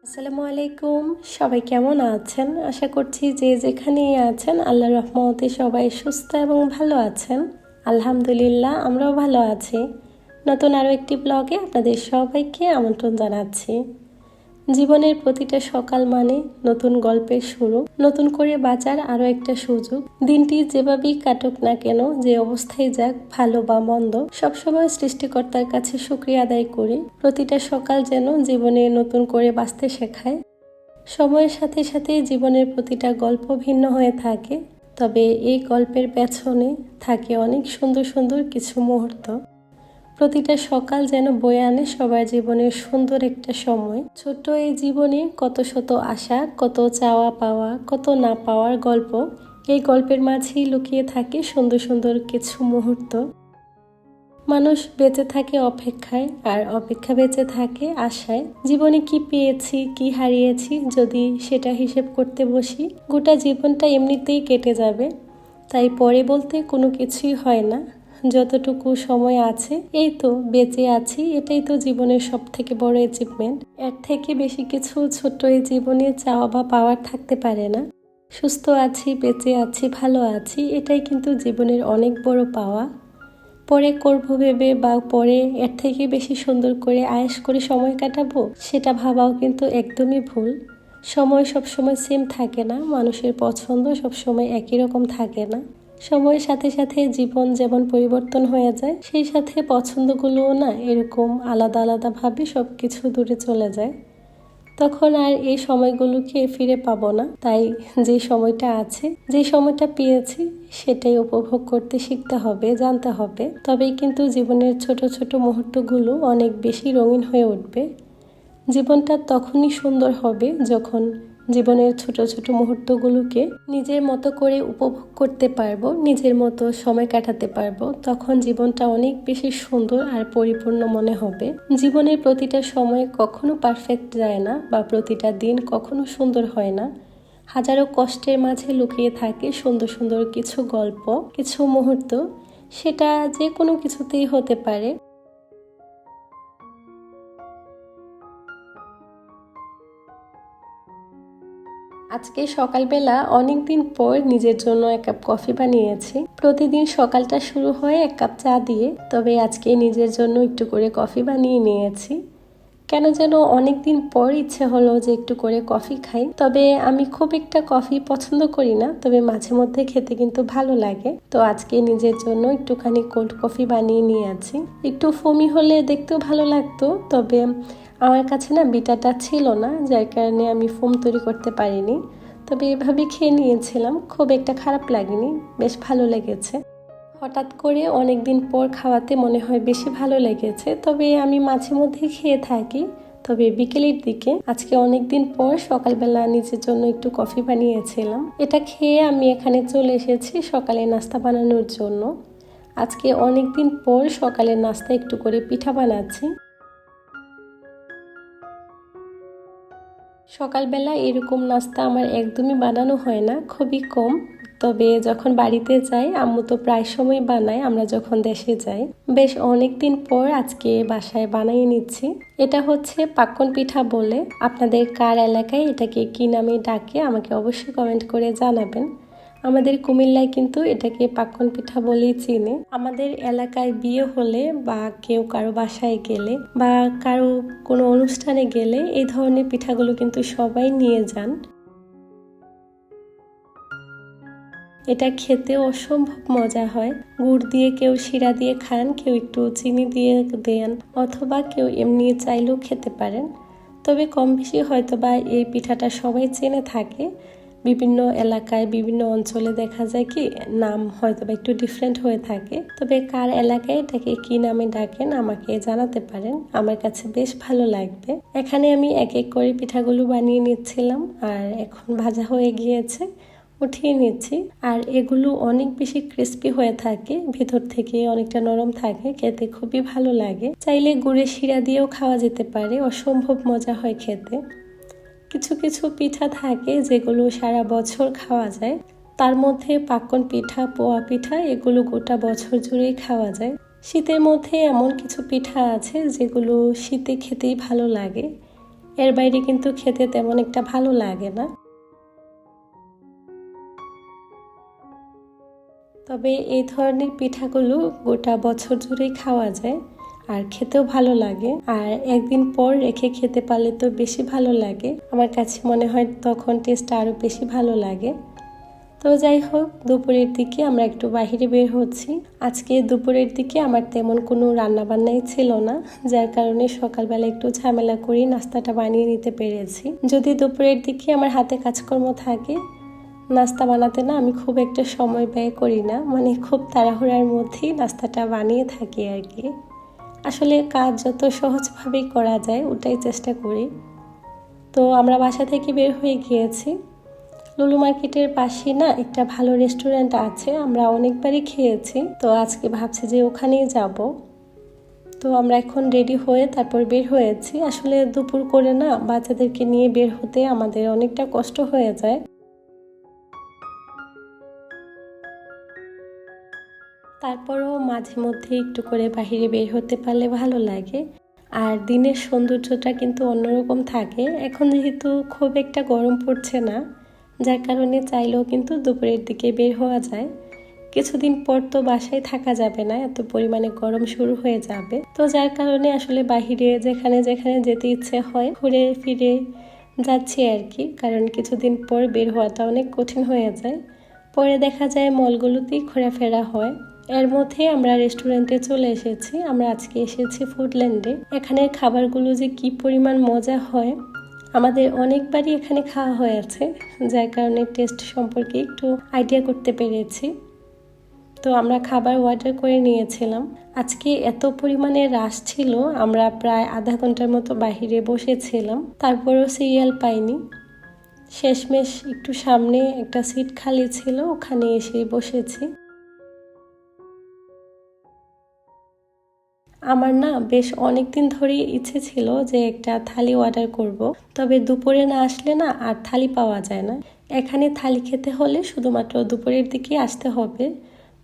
আসসালামু আলাইকুম। সবাই কেমন আছেন? আশা করছি যে যেখানেই আছেন আল্লাহর রহমতে সবাই সুস্থ এবং ভালো আছেন। আলহামদুলিল্লাহ, আমরাও ভালো আছি। নতুন আরও একটি ব্লগে আপনাদের সবাইকে আমন্ত্রণ জানাচ্ছি। জীবনের প্রতিটা সকাল মানে নতুন গল্পের শুরু, নতুন করে বাঁচার আরও একটা সুযোগ। দিনটি যেভাবেই কাটুক না কেন, যে অবস্থায় যাক, ভালো বা মন্দ, সবসময় সৃষ্টিকর্তার কাছে শুকরিয়া আদায় করি। প্রতিটা সকাল যেন জীবনে নতুন করে বাঁচতে শেখায়। সময়ের সাথে সাথে জীবনের প্রতিটা গল্প ভিন্ন হয়ে থাকে, তবে এই গল্পের পেছনে থাকে অনেক সুন্দর সুন্দর কিছু মুহূর্ত। প্রতিটা সকাল যেন বয়ে আনে সবার জীবনের সুন্দর একটা সময়। ছোট্ট এই জীবনে কত শত আশা, কত চাওয়া পাওয়া, কত না পাওয়ার গল্প। এই গল্পের মাঝেই লুকিয়ে থাকে সুন্দর সুন্দর কিছু মুহূর্ত। মানুষ বেঁচে থাকে অপেক্ষায়, আর অপেক্ষা বেঁচে থাকে আশায়। জীবনে কি পেয়েছি, কি হারিয়েছি, যদি সেটা হিসেব করতে বসি, গোটা জীবনটা এমনিতেই কেটে যাবে। তাই পরে বলতে কোনো কিছুই হয় না। যতটুকু সময় আছে, এই তো বেঁচে আছি, এটাই তো জীবনের সব থেকে বড় অ্যাচিভমেন্ট। এর থেকে বেশি কিছু ছোট্ট এই জীবনে চাওয়া বা পাওয়ার থাকতে পারে না। সুস্থ আছি, বেঁচে আছি, ভালো আছি, এটাই কিন্তু জীবনের অনেক বড় পাওয়া। পরে করবো ভেবে বা পরে এর থেকে বেশি সুন্দর করে আয়েশ করে সময় কাটাবো, সেটা ভাবাও কিন্তু একদমই ভুল। সময় সবসময় সেম থাকে না, মানুষের পছন্দ সবসময় একই রকম থাকে না। সময়ের সাথে সাথে জীবন যেমন পরিবর্তন হয়ে যায়, সেই সাথে পছন্দগুলোও না এরকম আলাদা আলাদাভাবে সব কিছু দূরে চলে যায়। তখন আর এই সময়গুলোকে ফিরে পাবো না। তাই যে সময়টা আছে, যে সময়টা পেয়েছি, সেটাই উপভোগ করতে শিখতে হবে, জানতে হবে। তবেই কিন্তু জীবনের ছোট ছোট মুহূর্তগুলো অনেক বেশি রঙিন হয়ে উঠবে। জীবনটা তখনই সুন্দর হবে যখন জীবনের ছোট ছোট মুহূর্তগুলোকে নিজের মতো করে উপভোগ করতে পারবো, নিজের মতো সময় কাটাতে পারবো। তখন জীবনটা অনেক বেশি সুন্দর আর পরিপূর্ণ মনে হবে। জীবনের প্রতিটা সময় কখনো পারফেক্ট যায় না, বা প্রতিটা দিন কখনো সুন্দর হয় না। হাজারো কষ্টের মাঝে লুকিয়ে থাকে সুন্দর সুন্দর কিছু গল্প, কিছু মুহূর্ত। সেটা যে কোনো কিছুতেই হতে পারে। আজকে সকালবেলা অনেক দিন পর নিজের জন্য এক কাপ কফি বানিয়েছি। প্রতিদিন সকালটা শুরু হয় এক কাপ চা দিয়ে, তবে আজকে নিজের জন্য একটু করে কফি বানিয়ে নিয়েছি। কেন যেন অনেক দিন পর ইচ্ছে হলো যে একটু করে কফি খাই। তবে আমি খুব একটা কফি পছন্দ করি না, তবে মাঝে মধ্যে খেতে কিন্তু ভালো লাগে। তো আজকে নিজের জন্য একটুখানি কোল্ড কফি বানিয়ে নিয়েছি। একটু ফোমি হলে দেখতেও ভালো লাগতো, তবে আমার কাছে না বিটাটা ছিল না, যার কারণে আমি ফোম তৈরি করতে পারিনি। তবে এভাবে খেয়ে নিয়েছিলাম, খুব একটা খারাপ লাগেনি, বেশ ভালো লেগেছে। হঠাৎ করে অনেক দিন পর খাওয়াতে মনে হয় বেশি ভালো লেগেছে। তবে আমি মাঝে মধ্যে খেয়ে থাকি, তবে বিকেলের দিকে। আজকে অনেক দিন পর সকালবেলা নিজের জন্য একটু কফি বানিয়েছিলাম। এটা খেয়ে আমি এখানে চলে এসেছি সকালে নাস্তা বানানোর জন্য। আজকে অনেক দিন পর সকালের নাস্তা একটু করে পিঠা বানাচ্ছি। সকালবেলা এরকম নাস্তা আমার একদমই বানানো হয় না, খুবই কম। তবে যখন বাড়িতে যাই, আম্মু তো প্রায় সময় বানায় আমরা যখন দেশে যাই। বেশ অনেক দিন পর আজকে বাসায় বানিয়ে নিচ্ছি। এটা হচ্ছে পাক্কন পিঠা বলে। আপনাদের কার এলাকায় এটাকে কি নামে ডাকে আমাকে অবশ্যই কমেন্ট করে জানাবেন। আমাদের কুমিল্লায় কিন্তু এটাকে পাক্কন পিঠা বলেই চিনে। আমাদের এলাকায় বিয়ে হলে বা কেউ কারো বাসায় গেলে বা কারো কোনো অনুষ্ঠানে গেলে এই ধরনের পিঠাগুলো কিন্তু সবাই নিয়ে যান। এটা খেতে অসম্ভব মজা হয়। গুড় দিয়ে কেউ শিরা দিয়ে খান, কেউ একটু চিনি দিয়ে দেন, অথবা কেউ এমনি চাইলেও খেতে পারেন। তবে কম বেশি হয়তোবা এই পিঠাটা সবাই চেনে থাকে। বিভিন্ন এলাকায় বিভিন্ন অঞ্চলে দেখা যায় কি নাম হয়তোবা একটু ডিফারেন্ট হয়ে থাকে। তবে কার এলাকায় এটাকে কি নামে ডাকেন আমাকে জানাতে পারেন, আমার কাছে বেশ ভালো লাগবে। এখানে আমি এক এক করে পিঠাগুলো বানিয়ে নিচ্ছিলাম, আর এখন ভাজা হয়ে গিয়েছে, উঠিয়ে নিচ্ছি। আর এগুলো অনেক বেশি ক্রিস্পি হয়ে থাকে, ভিতর থেকে অনেকটা নরম থাকে, খেতে খুবই ভালো লাগে। চাইলে গুড়ের শিরা দিয়েও খাওয়া যেতে পারে, অসম্ভব মজা হয় খেতে। কিছু কিছু পিঠা থাকে যেগুলো সারা বছর খাওয়া যায়, তার মধ্যে পাক্কন পিঠা, পোয়া পিঠা, এগুলো গোটা বছর জুড়েই খাওয়া যায়। শীতের মধ্যে এমন কিছু পিঠা আছে যেগুলো শীতে খেতেই ভালো লাগে। এর বাইরে কিন্তু খেতে তেমন একটা ভালো লাগে না। তবে এই ধরনের পিঠাগুলো গোটা বছর জুড়েই খাওয়া যায় আর খেতেও ভালো লাগে। আর একদিন পর রেখে খেতে পারলে তো বেশি ভালো লাগে, আমার কাছে মনে হয় তখন টেস্টটা আরও বেশি ভালো লাগে। তো যাই হোক, দুপুরের দিকে আমরা একটু বাহিরে বের হচ্ছি। আজকে দুপুরের দিকে আমার তেমন কোনো রান্নাবান্নাই ছিল না, যার কারণে সকালবেলা একটু ঝামেলা করেই নাস্তাটা বানিয়ে নিতে পেরেছি। যদি দুপুরের দিকে আমার হাতে কাজকর্ম থাকে, নাস্তা বানাতে না আমি খুব একটা সময় ব্যয় করি না, মানে খুব তাড়াহুড়ার মধ্যেই নাস্তাটা বানিয়ে থাকি আর কি। আসলে কাজ যত সহজভাবেই করা যায় ওটাই চেষ্টা করি। তো আমরা বাসা থেকে বের হয়ে গিয়েছি। লুলু মার্কেটের পাশে না একটা ভালো রেস্টুরেন্ট আছে, আমরা অনেকবারই খেয়েছি, তো আজকে ভাবছি যে ওখানেই যাব। তো আমরা এখন রেডি হয়ে তারপর বের হয়েছি। আসলে দুপুর করে না বাচ্চাদেরকে নিয়ে বের হতে আমাদের অনেকটা কষ্ট হয়ে যায়। তারপরও মাঝে মধ্যে একটু করে বাহিরে বের হতে পারলে ভালো লাগে। আর দিনের সৌন্দর্যটা কিন্তু অন্যরকম থাকে। এখন যেহেতু খুব একটা গরম পড়ছে না, যার কারণে চাইলেও কিন্তু দুপুরের দিকে বের হওয়া যায়। কিছুদিন পর তো বাসায় থাকা যাবে না, এত পরিমাণে গরম শুরু হয়ে যাবে। তো যার কারণে আসলে বাহিরে যেখানে যেখানে যেতে ইচ্ছে হয় ঘুরে ফিরে যাচ্ছি আর কি। কারণ কিছুদিন পর বের হওয়াটা অনেক কঠিন হয়ে যায়, পরে দেখা যায় মলগুলোতেই ঘোরাফেরা হয়। এর মধ্যে আমরা রেস্টুরেন্টে চলে এসেছি। আমরা আজকে এসেছি ফুডল্যান্ডে। এখানের খাবারগুলো যে কি পরিমাণ মজা হয়, আমাদের অনেকবারই এখানে খাওয়া হয়েছে, যার কারণে টেস্ট সম্পর্কে একটু আইডিয়া করতে পেরেছি। তো আমরা খাবার অর্ডার করে নিয়েছিলাম। আজকে এত পরিমাণে রাশ ছিল, আমরা প্রায় আধা ঘন্টার মতো বাহিরে বসেছিলাম, তারপরেও সিরিয়াল পাইনি। শেষমেশ একটু সামনে একটা সিট খালি ছিল, ওখানে এসে বসেছি। আমার না বেশ অনেক দিন ধরেই ইচ্ছে ছিল যে একটা থালি অর্ডার করব, তবে দুপুরে না আসলে না আর থালি পাওয়া যায় না। এখানে থালি খেতে হলে শুধুমাত্র দুপুরের দিকে আসতে হবে।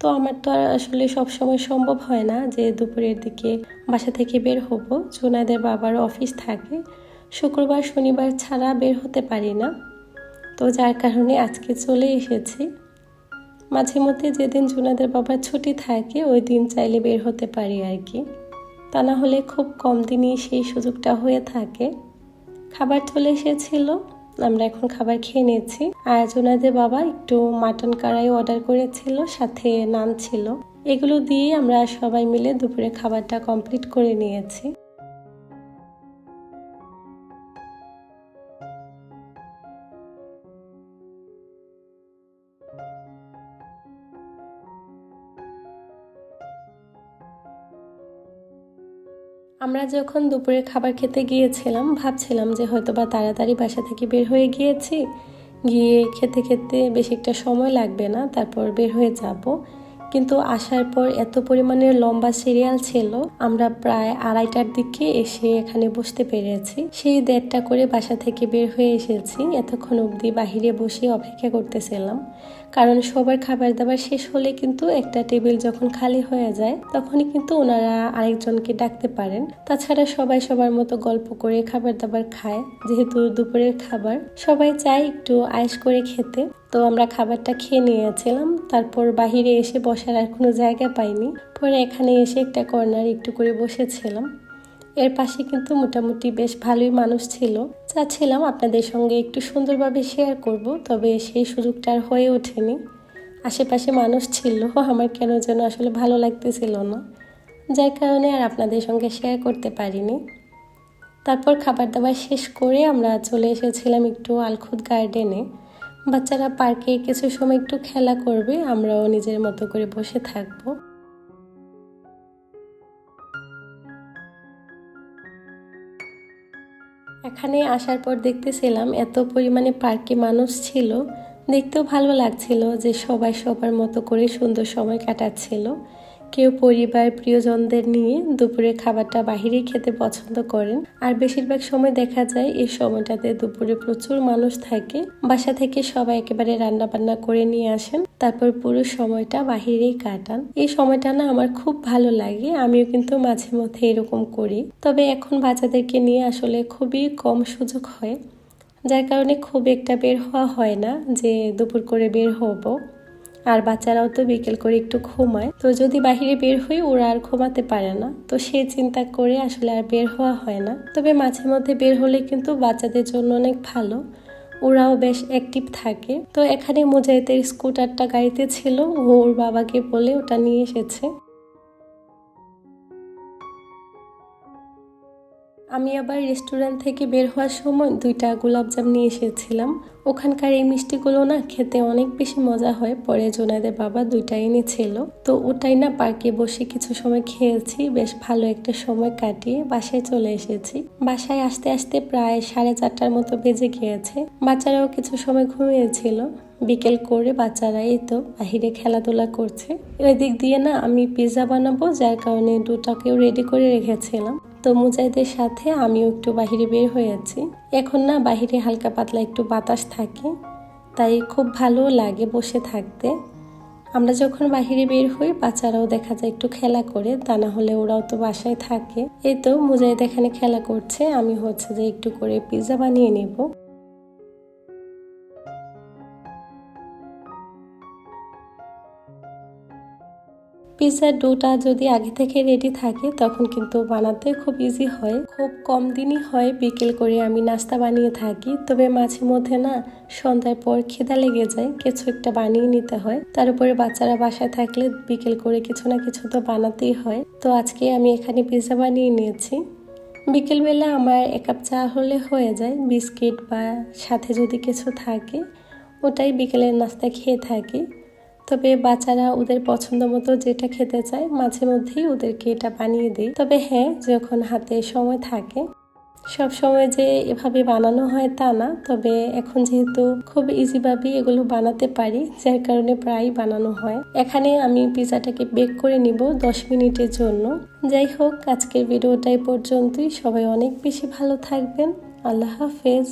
তো আমার তো আর আসলে সবসময় সম্ভব হয় না যে দুপুরের দিকে বাসা থেকে বের হব। জুনায়েদের বাবার অফিস থাকে, শুক্রবার শনিবার ছাড়া বের হতে পারি না। তো যার কারণে আজকে চলে এসেছি। মাঝে মধ্যে যেদিন জুনায়েদের বাবার ছুটি থাকে ওই দিন চাইলে বের হতে পারি আর কি, তা না হলে খুব কম দিনই সেই সুযোগটা হয়ে থাকে। খাবার চলে এসেছিল, আমরা এখন খাবার খেয়ে নিয়েছি। আর জুনায়েদের বাবা একটু মাটন কড়াই অর্ডার করেছিল, সাথে নান ছিল। এগুলো দিয়ে আমরা সবাই মিলে দুপুরে খাবারটা কমপ্লিট করে নিয়েছি। আমরা যখন দুপুরে খাবার খেতে গিয়েছিলাম ভাবছিলাম যে হয়তো বা তাড়াতাড়ি বাসা থেকে বের হয়ে গিয়েছি, গিয়ে খেতে খেতে বেশি একটা সময় লাগবে না, তারপর বের হয়ে যাব। কিন্তু আসার পর এত পরিমাণের লম্বা সিরিয়াল ছিল, আমরা প্রায় 2:30টার দিকে এসে এখানে বসতে পেরেছি। সেই 1:30টা করে বাসা থেকে বের হয়ে এসেছি। এতক্ষণ অবধি বাহিরে বসে অপেক্ষা করতেছিলাম, কারণ সবার খাবার দাবার শেষ হলে কিন্তু একটা টেবিল যখন খালি হয়ে যায় তখনই কিন্তু ওনারা আরেকজনকে ডাকতে পারেন। তাছাড়া সবাই সবার মতো গল্প করে খাবার দাবার খায়, যেহেতু দুপুরের খাবার সবাই চায় একটু আয়েশ করে খেতে। তো আমরা খাবারটা খেয়ে নিয়েছিলাম, তারপর বাহিরে এসে বসার আর কোনো জায়গা পাইনি, পরে এখানে এসে একটা কর্নার একটু করে বসেছিলাম। এর পাশে কিন্তু মোটামুটি বেশ ভালোই মানুষ ছিল। চাচ্ছিলাম আপনাদের সঙ্গে একটু সুন্দরভাবে শেয়ার করব, তবে সেই সুযোগটা আর হয়ে ওঠেনি। আশেপাশে মানুষ ছিল, আমার কেন যেন আসলে ভালো লাগতেছিল না, যার কারণে আর আপনাদের সঙ্গে শেয়ার করতে পারিনি। তারপর খাবার দাবার শেষ করে আমরা চলে এসেছিলাম একটু আলখুদ গার্ডেনে। বাচ্চারা পার্কে কিছু সময় একটু খেলা করবে, আমরাও নিজের মতো করে বসে থাকবো। এখানে আসার পর দেখতেছিলাম এত পরিমাণে পার্কে মানুষ ছিল, দেখতেও ভালো লাগছিল যে সবাই সবার মতো করে সুন্দর সময় কাটাচ্ছিল। কেউ পরিবার প্রিয়জনদের নিয়ে দুপুরের খাবারটা বাহিরেই খেতে পছন্দ করেন। আর বেশিরভাগ সময় দেখা যায় এই সময়টাতে দুপুরে প্রচুর মানুষ থাকে। বাসা থেকে সবাই একেবারে রান্না বান্না করে নিয়ে আসেন, তারপর পুরো সময়টা বাহিরেই কাটান। এই সময়টা না আমার খুব ভালো লাগে, আমিও কিন্তু মাঝে মধ্যে এরকম করি। তবে এখন বাচ্চাদেরকে নিয়ে আসলে খুবই কম সুযোগ হয়, যার কারণে খুব একটা বের হওয়া হয় না যে দুপুর করে বের হব। আর বাচ্চারাও তো বিকেল করে একটু ঘুমায়, তো যদি বাহিরে বের হই ওরা আর ঘুমাতে পারে না, তো সেই চিন্তা করে আসলে আর বের হওয়া হয় না। তবে মাঝে মধ্যে বের হলে কিন্তু বাচ্চাদের জন্য অনেক ভালো, ওরাও বেশ অ্যাক্টিভ থাকে। তো এখানে মুজাহিদের স্কুটারটা গাড়িতে ছিল, ওর বাবাকে বলে ওটা নিয়ে এসেছে। আমি আবার রেস্টুরেন্ট থেকে বের হওয়ার সময় 2টা গোলাপজাম নিয়ে এসেছিলাম। ওখানকার এই মিষ্টিগুলো না খেতে অনেক বেশি মজা হয়। পরে জোনাদের বাবা 2টা এনেছিল, তো ওটাই না পার্কে বসে কিছু সময় খেয়েছি, বেশ ভালো একটা সময় কাটিয়ে বাসায় চলে এসেছি। বাসায় আসতে আসতে প্রায় 4:30টার মতো বেজে গিয়েছে। বাচ্চারাও কিছু সময় ঘুমিয়েছিল। বিকেল করে বাচ্চারা এই তো বাহিরে খেলাধুলা করছে। এর দিক দিয়ে না আমি পিৎজা বানাবো, যার কারণে ডোটাকেও রেডি করে রেখেছিলাম। তো মুজাহিদের সাথে আমিও একটু বাহিরে বের হয়েছি। এখন না বাহিরে হালকা পাতলা একটু বাতাস থাকে, তাই খুব ভালো লাগে বসে থাকতে। আমরা যখন বাহিরে বের হই বাচ্চারাও দেখা যায় একটু খেলা করে, তা না হলে ওরাও তো বাসায় থাকে। এই তো মুজাহিদ এখানে খেলা করছে, আমি হচ্ছে যে একটু করে পিৎজা বানিয়ে নেব। পিৎজার ডোটা যদি আগে থেকে রেডি থাকে তখন কিন্তু বানাতে খুব ইজি হয়। খুব কম দিনই হয় বিকেল করে আমি নাস্তা বানিয়ে থাকি, তবে মাঝে মধ্যে না সন্ধ্যার পর খিদা লেগে যায়, কিছু একটা বানিয়ে নিতে হয়। তার উপরে বাচ্চারা বাসায় থাকলে বিকেল করে কিছু না কিছু তো বানাতেই হয়। তো আজকে আমি এখানে পিৎজা বানিয়ে নিয়েছি। বিকেলবেলা আমার 1 কাপ চা হলে হয়ে যায়, বিস্কিট বা সাথে যদি কিছু থাকে ওটাই বিকেলের নাস্তা খেয়ে থাকি। তবে বাচ্চারা ওদের পছন্দ মতো যেটা খেতে চায় মাঝে মধ্যেই ওদেরকে এটা বানিয়ে দিই। তবে হ্যাঁ, যখন হাতে সময় থাকে, সব সময় যে এভাবে বানানো হয় তা না, তবে এখন যেহেতু খুব ইজিভাবেই এগুলো বানাতে পারি, যার কারণে প্রায়ই বানানো হয়। এখানে আমি পিৎজাটাকে বেক করে নিব 10 মিনিটের জন্য। যাই হোক, আজকের ভিডিওটা এই পর্যন্তই। সবাই অনেক বেশি ভালো থাকবেন। আল্লাহ হাফেজ।